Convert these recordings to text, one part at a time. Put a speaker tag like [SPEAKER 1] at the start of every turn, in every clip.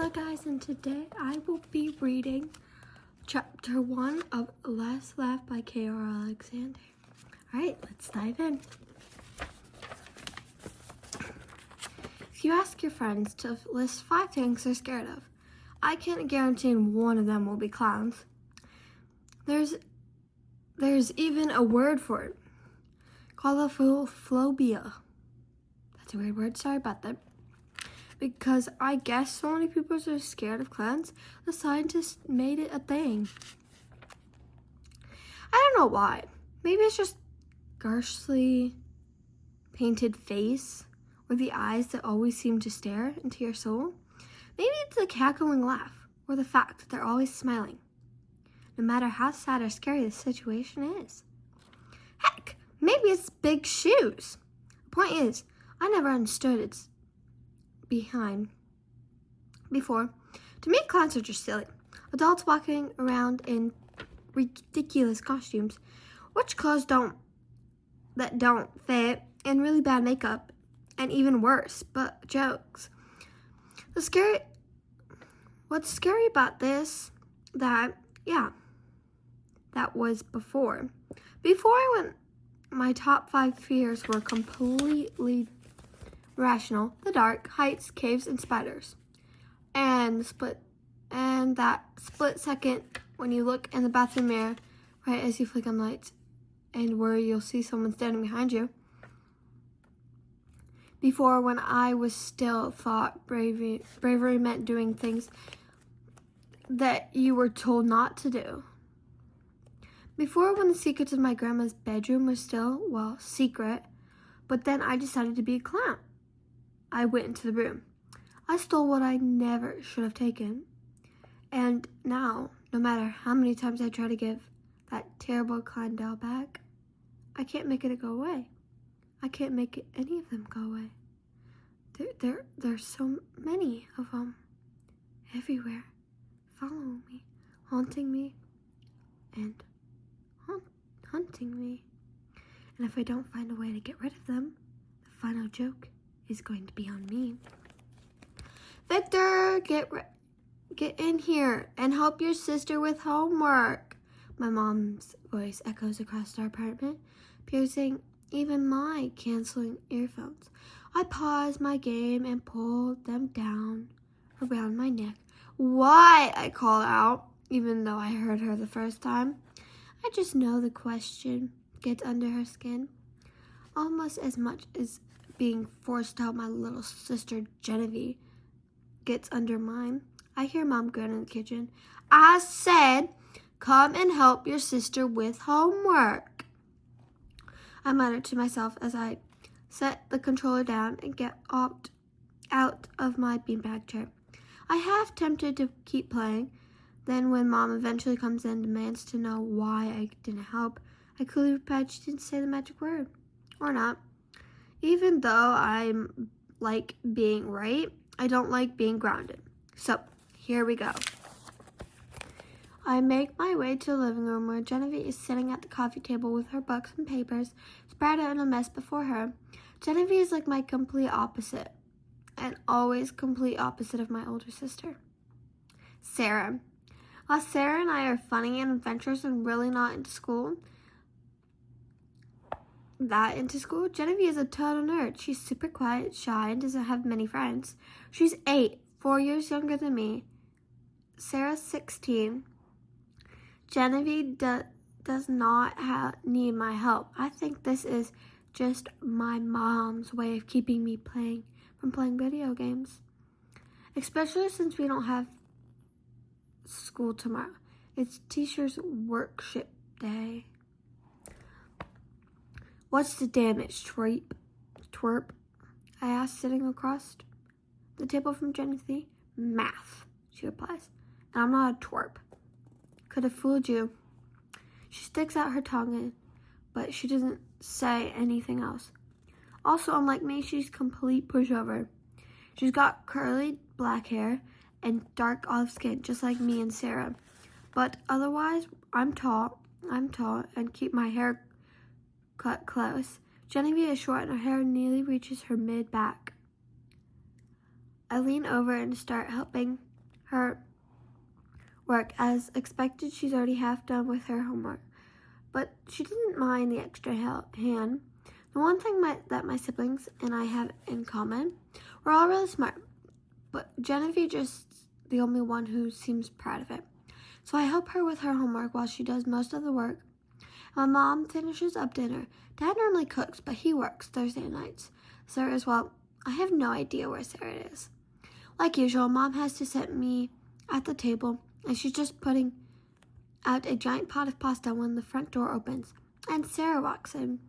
[SPEAKER 1] Hi guys, and today I will be reading chapter 1 of Last Laugh by K.R. Alexander. Alright, let's dive in. If you ask your friends to list 5 things they're scared of, I can't guarantee one of them will be clowns. There's even a word for it. Coulrophobia. That's a weird word, sorry about that. Because I guess so many people are scared of clowns, the scientists made it a thing. I don't know why. Maybe it's just ghastly painted face, or the eyes that always seem to stare into your soul. Maybe it's the cackling laugh, or the fact that they're always smiling, no matter how sad or scary the situation is. Heck, maybe it's big shoes. The point is, I never understood its behind before. To me, clowns are just silly. Adults walking around in ridiculous costumes, which clothes don't fit, and really bad makeup, and even worse, but jokes. What's scary about this, that was before. Before I went, my top 5 fears were completely rational: the dark, heights, caves, and spiders. And that split second when you look in the bathroom mirror, right as you flick on lights, and where you'll see someone standing behind you. Before, when I was still thought bravery meant doing things that you were told not to do. Before, when the secrets of my grandma's bedroom were still, secret, but then I decided to be a clown. I went into the room. I stole what I never should have taken. And now, no matter how many times I try to give that terrible clown doll back, I can't make it go away. I can't make any of them go away. There's so many of them everywhere, following me, haunting me, and hunting me. And if I don't find a way to get rid of them, the final joke is going to be on me. Victor, get in here and help your sister with homework. My mom's voice echoes across our apartment, piercing even my canceling earphones. I pause my game and pull them down around my neck. Why? I call out, even though I heard her the first time. I just know the question gets under her skin, almost as much as being forced out my little sister Genevieve gets under mine. I hear Mom grin in the kitchen. I said, come and help your sister with homework. I muttered to myself as I set the controller down and get out of my beanbag chair. I half tempted to keep playing. Then when Mom eventually comes in and demands to know why I didn't help, I clearly replied she didn't say the magic word. Or not. Even though I like being right, I don't like being grounded. So, here we go. I make my way to the living room where Genevieve is sitting at the coffee table with her books and papers spread out in a mess before her. Genevieve is like my complete opposite, and always complete opposite of my older sister, Sarah. While Sarah and I are funny and adventurous and really not into school, Genevieve is a total nerd. She's super quiet, shy, and doesn't have many friends. She's 8, 4 years younger than me. Sarah's 16. Genevieve does not need my help. I think this is just my mom's way of keeping me from playing video games. Especially since we don't have school tomorrow. It's teacher's worship day. What's the damage, twerp? I asked, sitting across the table from Genevieve. Math, she replies. And I'm not a twerp. Could have fooled you. She sticks out her tongue, but she doesn't say anything else. Also, unlike me, she's complete pushover. She's got curly black hair and dark olive skin, just like me and Sarah. But otherwise, I'm tall and keep my hair cut close. Genevieve is short and her hair nearly reaches her mid-back. I lean over and start helping her work. As expected, she's already half done with her homework, but she didn't mind the extra hand. The one thing that my siblings and I have in common, we're all really smart, but Genevieve just the only one who seems proud of it. So I help her with her homework while she does most of the work. My mom finishes up dinner. Dad normally cooks, but he works Thursday nights. Sarah as well. I have no idea where Sarah is. Like usual, Mom has to sit me at the table, and she's just putting out a giant pot of pasta when the front door opens, and Sarah walks in.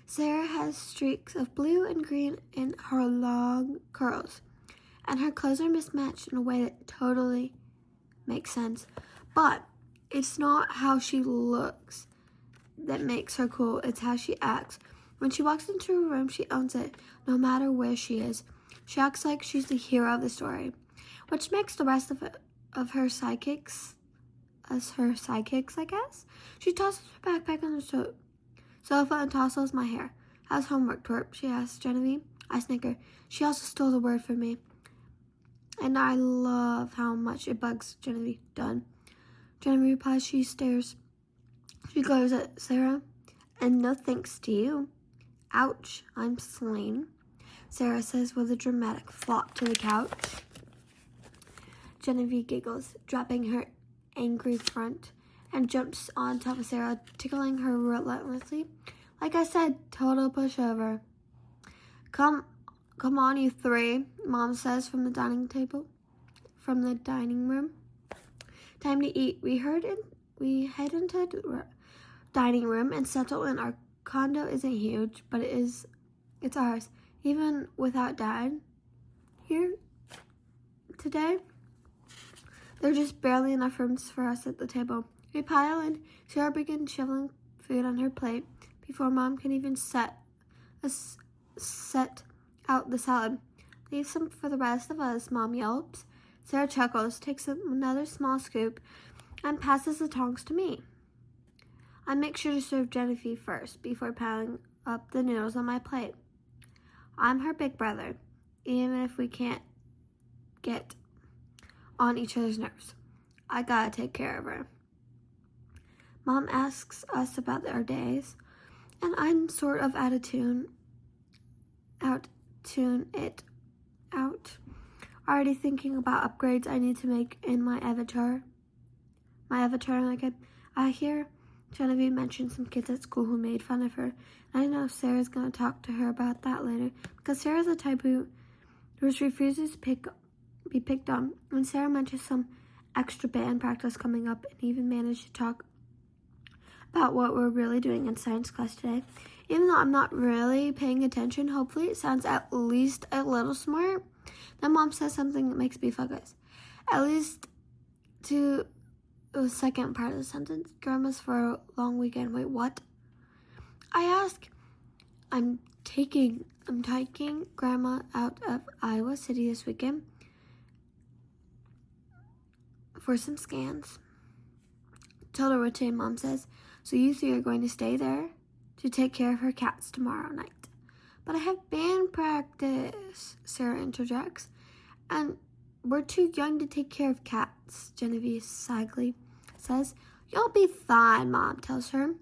[SPEAKER 1] Sarah has streaks of blue and green in her long curls, and her clothes are mismatched in a way that totally makes sense. But it's not how she looks that makes her cool, it's how she acts. When she walks into a room, she owns it, no matter where she is. She acts like she's the hero of the story, which makes the rest of her sidekicks, I guess. She tosses her backpack on the sofa and tosses my hair. How's homework, twerp? She asks Genevieve. I snicker. She also stole the word from me, and I love how much it bugs Genevieve. Done. Genevieve replies. She stares. She glares at Sarah, and no thanks to you. Ouch, I'm slain, Sarah says with a dramatic flop to the couch. Genevieve giggles, dropping her angry front, and jumps on top of Sarah, tickling her relentlessly. Like I said, total pushover. Come on, you three, Mom says from the dining room. Time to eat. We head into the dining room and settle in. Our condo isn't huge, but it's ours. Even without Dad here today, there are just barely enough rooms for us at the table. We pile in. Sarah begins shoveling food on her plate before Mom can even set out the salad. Leave some for the rest of us, Mom yelps. Sarah chuckles, takes another small scoop, and passes the tongs to me. I make sure to serve Genevieve first before piling up the noodles on my plate. I'm her big brother, even if we can't get on each other's nerves. I gotta take care of her. Mom asks us about our days, and I'm sort of tune it out. Already thinking about upgrades I need to make in my avatar. I hear Genevieve mention some kids at school who made fun of her. I know Sarah's going to talk to her about that later, because Sarah's the type who refuses to be picked on. When Sarah mentions some extra band practice coming up, and even managed to talk about what we're really doing in science class today. Even though I'm not really paying attention, hopefully it sounds at least a little smart. Then Mom says something that makes me focus. At least to the second part of the sentence. Grandma's for a long weekend. Wait, what? I ask. I'm taking Grandma out of Iowa City this weekend for some scans. Total routine, Mom says. So you three are going to stay there to take care of her cats tomorrow night. But I have band practice, Sarah interjects. And we're too young to take care of cats, Genevieve sadly says. You'll be fine, Mom tells her.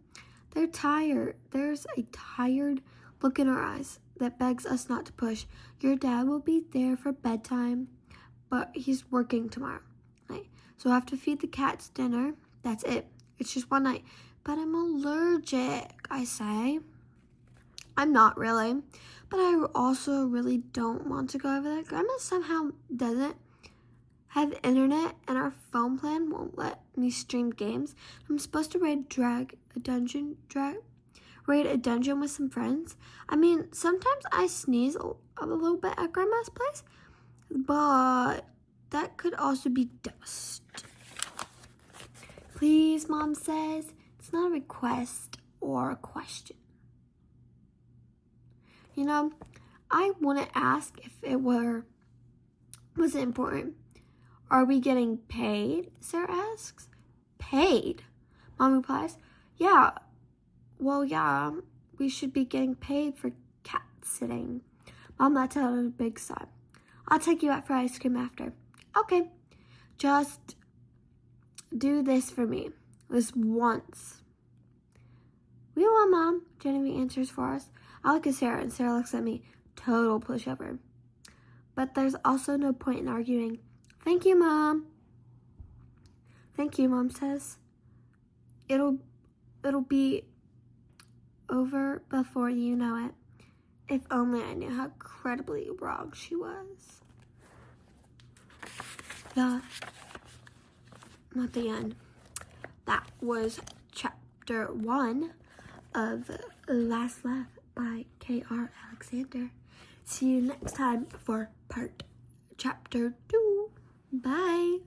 [SPEAKER 1] They're tired. There's a tired look in her eyes that begs us not to push. Your dad will be there for bedtime, but he's working tomorrow night. So I have to feed the cats dinner. That's it. It's just one night. But I'm allergic, I say. I'm not really, but I also really don't want to go over there. Grandma somehow doesn't have internet, and our phone plan won't let me stream games. I'm supposed to raid a dungeon with some friends. I mean, sometimes I sneeze a little bit at Grandma's place, but that could also be dust. Please, Mom says. It's not a request or a question. You know, I want to ask if it was it important. Are we getting paid? Sarah asks. Paid? Mom replies, yeah. Well, yeah, we should be getting paid for cat sitting. Mom lets out a big sigh. I'll take you out for ice cream after. Okay, just do this for me. This once. We will, Mom, Genevieve answers for us. I look at Sarah, and Sarah looks at me. Total pushover. But there's also no point in arguing. Thank you, Mom. Thank you, Mom says. It'll be over before you know it. If only I knew how incredibly wrong she was. Not the end. That was chapter 1 of Last Laugh by K.R. Alexander. See you next time for chapter 2. Bye.